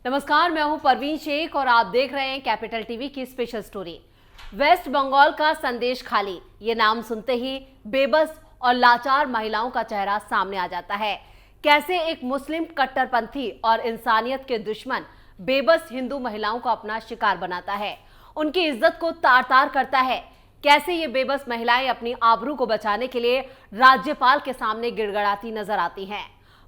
नमस्कार, मैं हूं परवीन शेख और आप देख रहे हैं कैपिटल टीवी की स्पेशल स्टोरी। वेस्ट बंगाल का संदेश खाली, ये नाम सुनते ही बेबस और लाचार महिलाओं का चेहरा सामने आ जाता है। कैसे एक मुस्लिम कट्टरपंथी और इंसानियत के दुश्मन बेबस हिंदू महिलाओं को अपना शिकार बनाता है, उनकी इज्जत को तार तार करता है। कैसे ये बेबस महिलाएं अपनी आबरू को बचाने के लिए राज्यपाल के सामने गिड़गिड़ाती नजर आती हैं।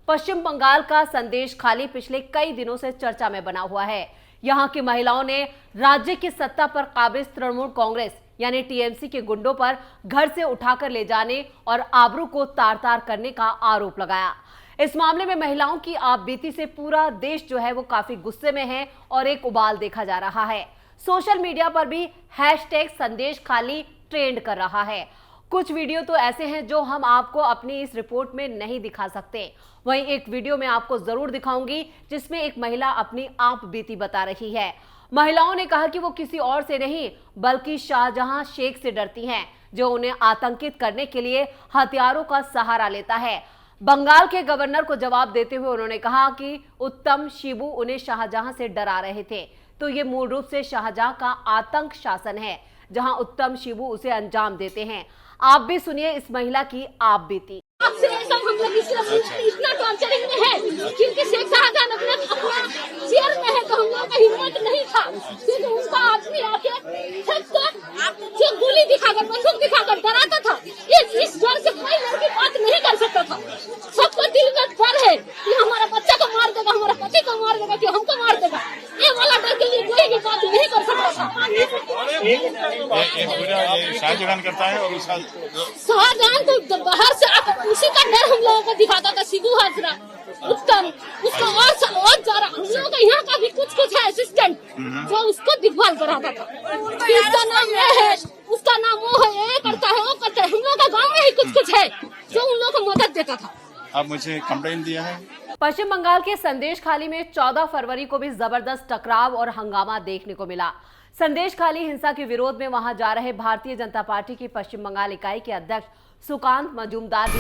पश्चिम बंगाल का संदेश खाली पिछले कई दिनों से चर्चा में बना हुआ है। यहां की महिलाओं ने राज्य की सत्ता पर काबिज तृणमूल कांग्रेस यानी टीएमसी के गुंडों पर घर से उठाकर ले जाने और आबरू को तार तार करने का आरोप लगाया। इस मामले में महिलाओं की आपबीती से पूरा देश जो है वो काफी गुस्से में है और एक उबाल देखा जा रहा है। सोशल मीडिया पर भी हैशटैग संदेश खाली ट्रेंड कर रहा है। कुछ वीडियो तो ऐसे हैं जो हम आपको अपनी इस रिपोर्ट में नहीं दिखा सकते। वहीं एक वीडियो मैं आपको जरूर दिखाऊंगी जिसमें एक महिला अपनी आप बीती बता रही है। महिलाओं ने कहा कि वो किसी और से नहीं बल्कि शाहजहां शेख से डरती हैं, जो उन्हें आतंकित करने के लिए हथियारों का सहारा लेता है। बंगाल के गवर्नर को जवाब देते हुए उन्होंने कहा कि उत्तम शिबू उन्हें शाहजहां से डरा रहे थे, तो ये मूल रूप से शाहजहां का आतंक शासन है, जहां उत्तम शिबू उसे अंजाम देते हैं। आप भी सुनिए इस महिला की आप बीती। आपसे सब हम लोग इतना टॉर्चरिंग में है क्योंकि शेख शाहजहां अपना चेयर में है, तो हम लोग का हिम्मत नहीं था क्योंकि उसका आदमी आके जो गोली दिखाकर बंदूक दिखाकर डराता था। इस डर से कोई लड़की बात नहीं कर सकता था। सबको दिल में डर है कि हमारा बच्चा को मार देगा, हमारा पति को मार देगा, कि हमको मार देगा। ये वाला डर के लिए कोई भी बात नहीं कर सकता था। शाहजहां करता है और उसका शाहजहां को बाहर से आकर उसी का डर हम लोगों को दिखाता था। शिबू हाजरा उत्तम उसका और ज्यादा हम लोगों का यहाँ का भी कुछ है असिस्टेंट जो उसको देखभाल कराता था। इसका नाम ये है, उसका नाम वो है, ये करता है वो करता है। हम लोग का गाँव में ही कुछ है जो उन लोगों को मदद देता था। आप मुझे कंप्लेंट दिया है। पश्चिम बंगाल के संदेश खाली में 14 फरवरी को भी जबरदस्त टकराव और हंगामा देखने को मिला। संदेश खाली हिंसा के विरोध में वहां जा रहे भारतीय जनता पार्टी की पश्चिम बंगाल इकाई के अध्यक्ष सुकांत मजूमदार भी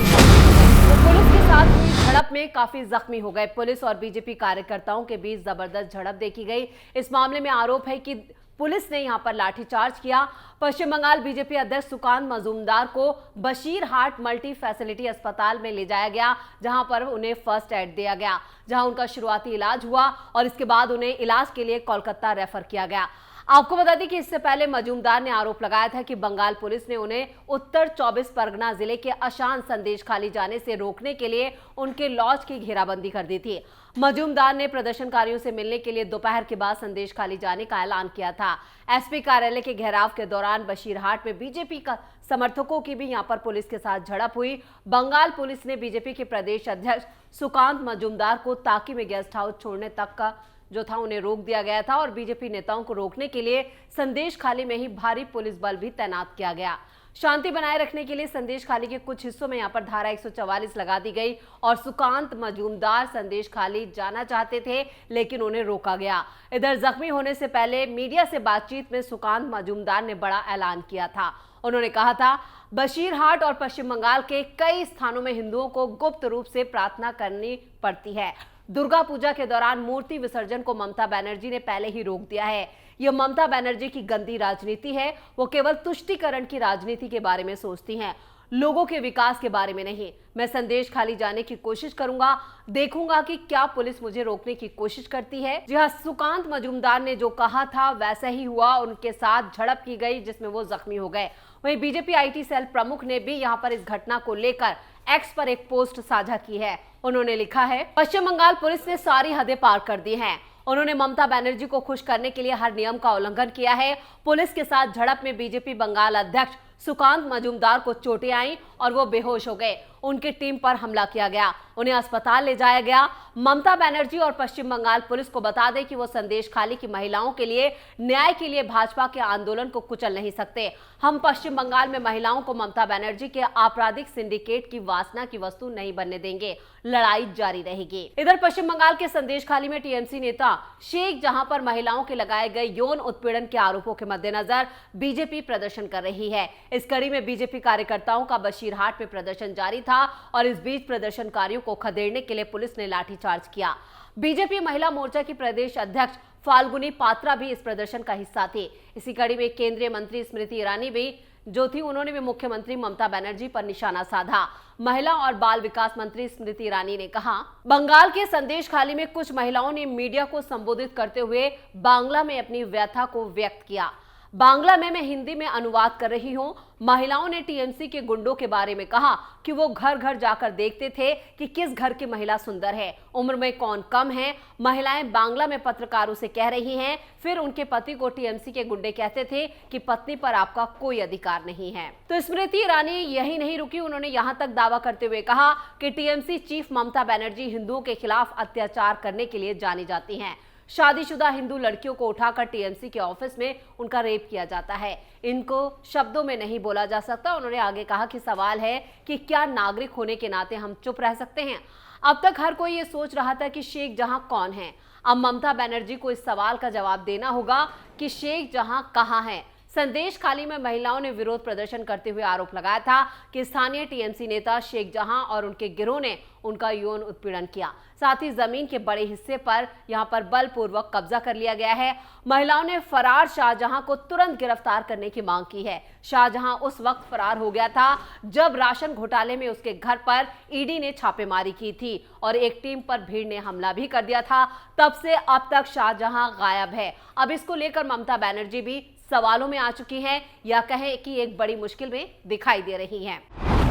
पुलिस के साथ हुई झड़प में काफी जख्मी हो गए। पुलिस और बीजेपी कार्यकर्ताओं के बीच जबरदस्त झड़प देखी गई। इस मामले में आरोप है कि पुलिस ने यहां पर लाठीचार्ज किया। पश्चिम बंगाल बीजेपी अध्यक्ष सुकांत मजूमदार को बशीरहाट मल्टी फैसिलिटी अस्पताल में ले जाया गया, जहां पर उन्हें फर्स्ट एड दिया गया, जहां उनका शुरुआती इलाज हुआ और इसके बाद उन्हें इलाज के लिए कोलकाता रेफर किया गया। आपको बता दें कि इससे पहले मजूमदार ने आरोप लगाया था कि बंगाल पुलिस ने उन्हें उत्तर 24 परगना जिले के अशांत संदेश खाली जाने से रोकने के लिए उनके लॉज की घेराबंदी कर दी थी। मजूमदार ने प्रदर्शनकारियों से मिलने के लिए दोपहर के बाद संदेश खाली जाने का ऐलान किया था। एसपी कार्यालय के घेराव के दौरान बशीरहाट में बीजेपी का समर्थकों की भी यहां पर पुलिस के साथ झड़प हुई। बंगाल पुलिस ने बीजेपी के प्रदेश अध्यक्ष सुकांत मजूमदार को ताकी में गेस्ट हाउस छोड़ने तक का जो था उन्हें रोक दिया गया था और बीजेपी नेताओं को रोकने के लिए संदेश खाली में ही भारी पुलिस बल भी तैनात किया गया। शांति बनाए रखने के लिए संदेश खाली के कुछ हिस्सों में यहां पर धारा 144 लगा दी गई और सुकांत मजूमदार संदेश खाली जाना चाहते थे, लेकिन उन्हें रोका गया। इधर जख्मी होने से पहले मीडिया से बातचीत में सुकांत मजूमदार ने बड़ा ऐलान किया था। उन्होंने कहा था, बशीरहाट और पश्चिम बंगाल के कई स्थानों में हिंदुओं को गुप्त रूप से प्रार्थना करनी पड़ती है। दुर्गा पूजा के दौरान मूर्ति विसर्जन को ममता बनर्जी ने पहले ही रोक दिया है। यह ममता बनर्जी की गंदी राजनीति है। वो केवल तुष्टीकरण की राजनीति के बारे में सोचती हैं, लोगों के विकास के बारे में नहीं। मैं संदेश खाली जाने की कोशिश करूंगा, देखूंगा कि क्या पुलिस मुझे रोकने की कोशिश करती है। जी हां, सुकांत मजूमदार ने जो कहा था वैसा ही हुआ। उनके साथ झड़प की गई जिसमें वो जख्मी हो गए। वहीं बीजेपी आईटी सेल प्रमुख ने भी यहां पर इस घटना को लेकर एक्स पर एक पोस्ट साझा की है। उन्होंने लिखा है, पश्चिम बंगाल पुलिस ने सारी हदें पार कर दी हैं। उन्होंने ममता बनर्जी को खुश करने के लिए हर नियम का उल्लंघन किया है। पुलिस के साथ झड़प में बीजेपी बंगाल अध्यक्ष सुकांत मजूमदार को चोटें आईं और वो बेहोश हो गए। उनकी टीम पर हमला किया गया, उन्हें अस्पताल ले जाया गया। ममता बनर्जी और पश्चिम बंगाल पुलिस को बता दें कि वो संदेश खाली की महिलाओं के लिए न्याय के लिए भाजपा के आंदोलन को कुचल नहीं सकते। हम पश्चिम बंगाल में महिलाओं को ममता बनर्जी के आपराधिक सिंडिकेट की वासना की वस्तु नहीं बनने देंगे। लड़ाई जारी रहेगी। इधर पश्चिम बंगाल के संदेश खाली में टीएमसी नेता शेख जहां पर महिलाओं के लगाए गए यौन उत्पीड़न के आरोपों के मद्देनजर बीजेपी प्रदर्शन कर रही है। इस कड़ी में बीजेपी कार्यकर्ताओं का बशीरहाट में प्रदर्शन जारी था। था और इस बीच प्रदर्शनकारियों को खदेड़ने के लिए पुलिस ने लाठीचार्ज किया। बीजेपी महिला मोर्चा की प्रदेश अध्यक्ष फाल्गुनी पात्रा भी इस प्रदर्शन का हिस्सा थी। इसी कड़ी में केंद्रीय मंत्री स्मृति ईरानी भी जो थी, उन्होंने भी मुख्यमंत्री ममता बनर्जी पर निशाना साधा। महिला और बाल विकास मंत्री स्मृति ईरानी ने कहा, बंगाल के संदेश खाली में कुछ महिलाओं ने मीडिया को संबोधित करते हुए बांग्ला में अपनी व्यथा को व्यक्त किया। बांग्ला में मैं हिंदी में अनुवाद कर रही हूं। महिलाओं ने टीएमसी के गुंडों के बारे में कहा कि वो घर घर जाकर देखते थे कि किस घर की महिला सुंदर है, उम्र में कौन कम है। महिलाएं बांग्ला में पत्रकारों से कह रही हैं, फिर उनके पति को टीएमसी के गुंडे कहते थे कि पत्नी पर आपका कोई अधिकार नहीं है। तो स्मृति ईरानी यही नहीं रुकी, उन्होंने यहां तक दावा करते हुए कहा कि टीएमसी चीफ ममता बनर्जी हिंदुओं के खिलाफ अत्याचार करने के लिए जानी जाती हैं। शादीशुदा हिंदू लड़कियों को उठाकर टीएमसी के ऑफिस में उनका रेप किया जाता है। इनको शब्दों में नहीं बोला जा सकता। उन्होंने आगे कहा कि सवाल है कि क्या नागरिक होने के नाते हम चुप रह सकते हैं। अब तक हर कोई ये सोच रहा था कि शेख जहां कौन है। अब ममता बनर्जी को इस सवाल का जवाब देना होगा कि शेख जहां कहां है। संदेश खाली में महिलाओं ने विरोध प्रदर्शन करते हुए आरोप लगाया था कि स्थानीय टीएमसी नेता शेख जहां और उनके गिरोह ने उनका यौन उत्पीड़न किया। साथ ही जमीन के बड़े हिस्से पर यहां पर बलपूर्वक कब्जा कर लिया गया है। महिलाओं ने फरार शाहजहां को तुरंत गिरफ्तार करने की मांग की है। शाहजहां उस वक्त फरार हो गया था जब राशन घोटाले में उसके घर पर ईडी ने छापेमारी की थी और एक टीम पर भीड़ ने हमला भी कर दिया था। तब से अब तक शाहजहां गायब है। अब इसको लेकर ममता बनर्जी भी सवालों में आ चुकी हैं या कहें कि एक बड़ी मुश्किल में दिखाई दे रही हैं।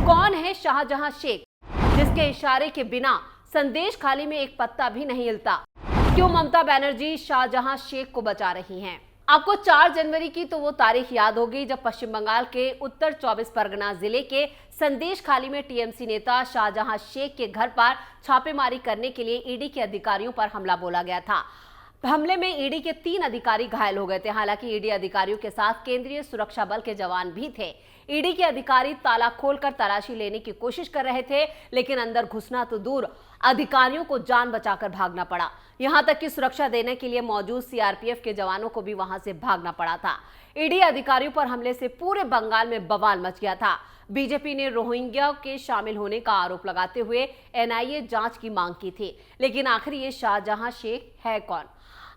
कौन है शाहजहां शेख, जिसके इशारे के बिना संदेश खाली में एक पत्ता भी नहीं हिलता? क्यों ममता बनर्जी शाहजहां शेख को बचा रही हैं? आपको 4 जनवरी की तो वो तारीख याद होगी जब पश्चिम बंगाल के उत्तर 24 परगना जिले के संदेश खाली में टीएमसी नेता शाहजहां शेख के घर पर छापेमारी करने के लिए ईडी के अधिकारियों पर हमला बोला गया था। हमले में ईडी के 3 अधिकारी घायल हो गए थे। हालांकि ईडी अधिकारियों के साथ केंद्रीय सुरक्षा बल के जवान भी थे। ईडी के अधिकारी ताला खोलकर तलाशी लेने की कोशिश कर रहे थे, लेकिन अंदर घुसना तो दूर, अधिकारियों को जान बचाकर भागना पड़ा। यहां तक कि सुरक्षा देने के लिए मौजूद सीआरपीएफ के जवानों को भी वहां से भागना पड़ा था। ईडी अधिकारियों पर हमले से पूरे बंगाल में बवाल मच गया था। बीजेपी ने रोहिंग्या के शामिल होने का आरोप लगाते हुए एनआईए जांच की मांग की थी, लेकिन आखिर ये शाहजहां शेख है कौन?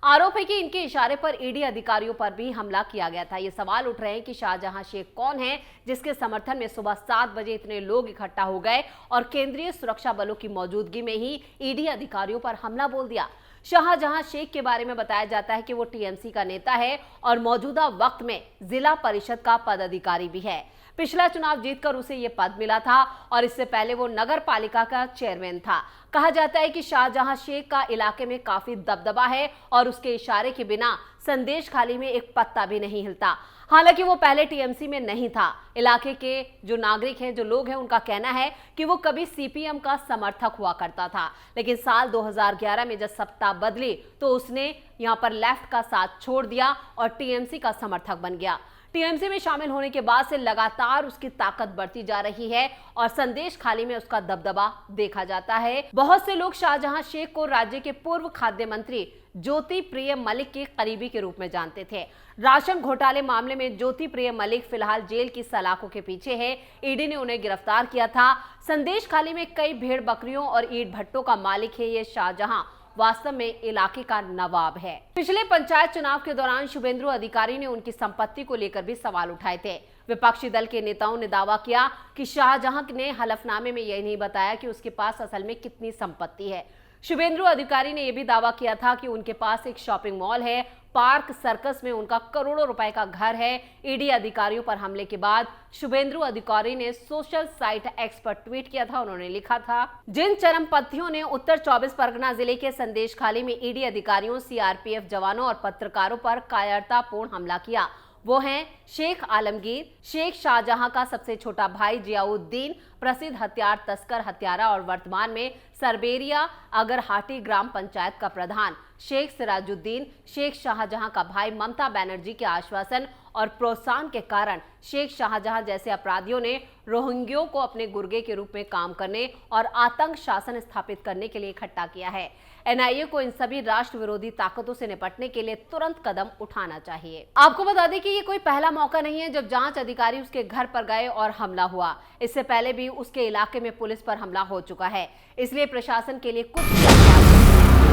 आरोप है कि इनके इशारे पर ईडी अधिकारियों पर भी हमला किया गया था। ये सवाल उठ रहे हैं कि शाहजहां शेख कौन है, जिसके समर्थन में सुबह 7 बजे इतने लोग इकट्ठा हो गए और केंद्रीय सुरक्षा बलों की मौजूदगी में ही ईडी अधिकारियों पर हमला बोल दिया। शाहजहां शेख के बारे में बताया जाता है कि वो टीएमसी का नेता है और मौजूदा वक्त में जिला परिषद का पदाधिकारी भी है। पिछला चुनाव जीतकर उसे ये पद मिला था और इससे पहले वो नगर पालिका का चेयरमैन था। कहा जाता है कि शाहजहां शेख का इलाके में काफी दबदबा है और उसके इशारे के बिना संदेश खाली में एक पत्ता भी नहीं हिलता। हालांकि वो पहले टीएमसी में नहीं था। इलाके के जो नागरिक हैं, जो लोग हैं, उनका कहना है कि वो कभी सीपीएम का समर्थक हुआ करता था, लेकिन साल 2011 में जब सत्ता बदली तो उसने यहाँ पर लेफ्ट का साथ छोड़ दिया और टीएमसी का समर्थक बन गया। टीएमसी में शामिल होने के बाद से लगातार उसकी ताकत बढ़ती जा रही है और संदेश खाली में उसका दबदबा देखा जाता है। बहुत से लोग शाहजहां शेख को राज्य के पूर्व खाद्य मंत्री ज्योति प्रिय मलिक के करीबी के रूप में जानते थे। राशन घोटाले मामले में ज्योति प्रिय मलिक फिलहाल जेल की सलाखों के पीछे है। ईडी ने उन्हें गिरफ्तार किया था। संदेश खाली में कई भेड़ बकरियों और ईंट भट्टों का मालिक है ये शाहजहां। वास्तव में इलाके का नवाब है। पिछले पंचायत चुनाव के दौरान शुभेंदु अधिकारी ने उनकी संपत्ति को लेकर भी सवाल उठाए थे। विपक्षी दल के नेताओं ने दावा किया कि शाहजहां ने हलफनामे में यह नहीं बताया कि उसके पास असल में कितनी संपत्ति है। शुभेंदु अधिकारी ने यह भी दावा किया था कि उनके पास एक शॉपिंग मॉल है, पार्क सर्कस में उनका करोड़ों रुपए का घर है। ईडी अधिकारियों पर हमले के बाद शुभेंदु अधिकारी ने सोशल साइट एक्स पर ट्वीट किया था। उन्होंने लिखा था, जिन चरमपंथियों ने उत्तर 24 परगना जिले के संदेश खाली में ईडी अधिकारियों, सीआरपीएफ जवानों और पत्रकारों पर कायरतापूर्ण हमला किया, वो हैं शेख आलमगीर, शेख शाहजहां का सबसे छोटा भाई जियाउद्दीन, प्रसिद्ध हथियार तस्कर हत्यारा और वर्तमान में सरबेरिया अगरहाटी ग्राम पंचायत का प्रधान शेख सिराजुद्दीन। शेख शाहजहां का भाई ममता बनर्जी के आश्वासन और प्रोत्साहन के कारण शेख शाहजहां जैसे अपराधियों ने रोहिंग्यों को अपने गुर्गे के रूप में काम करने और आतंक शासन स्थापित करने के लिए इकट्ठा किया है। एनआईए को इन सभी राष्ट्र विरोधी ताकतों से निपटने के लिए तुरंत कदम उठाना चाहिए। आपको बता दें कि ये कोई पहला मौका नहीं है जब जांच अधिकारी उसके घर पर गए और हमला हुआ। इससे पहले भी उसके इलाके में पुलिस पर हमला हो चुका है, इसलिए प्रशासन के लिए कुछ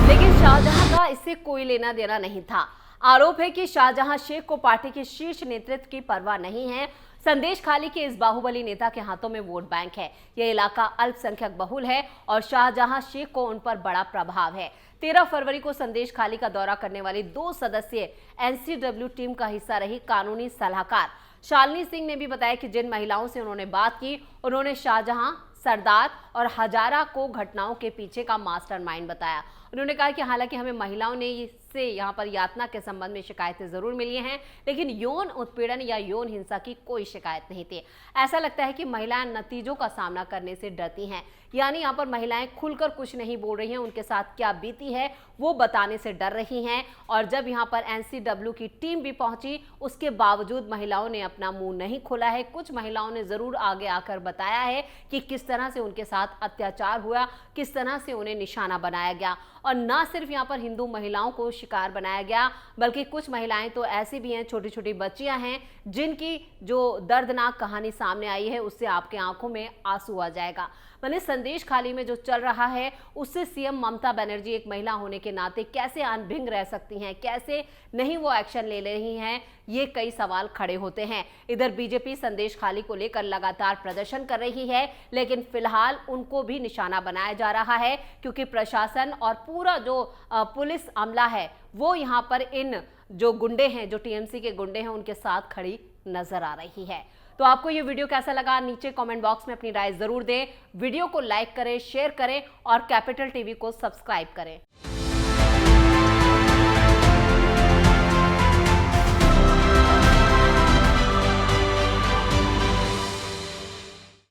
लेकिन शाहजहां का इससे कोई लेना देना नहीं था। आरोप है कि शाहजहां शेख को पार्टी के शीर्ष नेतृत्व की परवाह नहीं है। संदेश खाली के इस बाहुबली नेता के हाथों में वोट बैंक है। यह इलाका अल्पसंख्यक बहुल है और शाहजहां शेख को उन पर बड़ा प्रभाव है। 13 फरवरी को संदेश खाली का दौरा करने वाली 2 सदस्यीय एनसीडब्ल्यू टीम का हिस्सा रही कानूनी सलाहकार शालिनी सिंह ने भी बताया कि जिन महिलाओं से उन्होंने बात की, उन्होंने शाहजहां, सरदार और हजारा को घटनाओं के पीछे का मास्टरमाइंड बताया। उन्होंने कहा कि हालांकि हमें महिलाओं ने से यहाँ पर यातना के संबंध में शिकायतें जरूर मिली हैं, लेकिन यौन उत्पीड़न या यौन हिंसा की कोई शिकायत नहीं थी। ऐसा लगता है कि महिलाएं नतीजों का सामना करने से डरती हैं, यानी यहाँ पर महिलाएं खुलकर कुछ नहीं बोल रही हैं, उनके साथ क्या बीती है वो बताने से डर रही हैं। और जब यहाँ पर एनसीडब्ल्यू की टीम भी पहुंची, उसके बावजूद महिलाओं ने अपना मुंह नहीं खोला है। कुछ महिलाओं ने जरूर आगे आकर बताया है कि किस तरह से उनके साथ अत्याचार हुआ, किस तरह से उन्हें निशाना बनाया गया। और ना सिर्फ यहाँ पर हिंदू महिलाओं को शिकार बनाया गया, बल्कि कुछ महिलाएं तो ऐसी भी हैं, छोटी छोटी बच्चियां हैं, जिनकी जो दर्दनाक कहानी सामने आई है उससे आपके आंखों में आंसू आ जाएगा। मैंने संदेश खाली में जो चल रहा है उससे सीएम ममता बनर्जी एक महिला होने के नाते कैसे अनभिंग रह सकती हैं, कैसे नहीं वो एक्शन ले रही हैं, ये कई सवाल खड़े होते हैं। इधर बीजेपी संदेश खाली को लेकर लगातार प्रदर्शन कर रही है, लेकिन फिलहाल उनको भी निशाना बनाया जा रहा है, क्योंकि प्रशासन और पूरा जो पुलिस अमला है वो यहाँ पर इन जो गुंडे हैं, जो टीएमसी के गुंडे हैं, उनके साथ खड़ी नजर आ रही है। तो आपको ये वीडियो कैसा लगा, नीचे कमेंट बॉक्स में अपनी राय जरूर दें। वीडियो को लाइक करें, शेयर करें और कैपिटल टीवी को सब्सक्राइब करें।